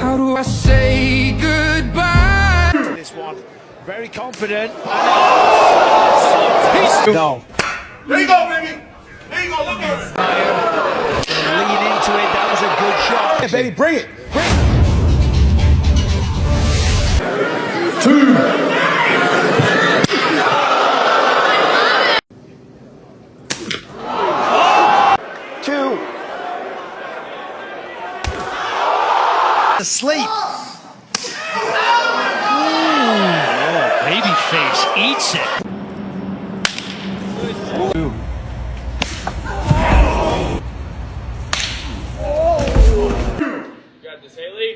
How do I say goodbye? This one, very confident. No. There you go, baby. There you go. Look at it. Lean into it. That was a good shot. Yeah, baby, bring it. Asleep. Babyface eats it. Got this, Haley.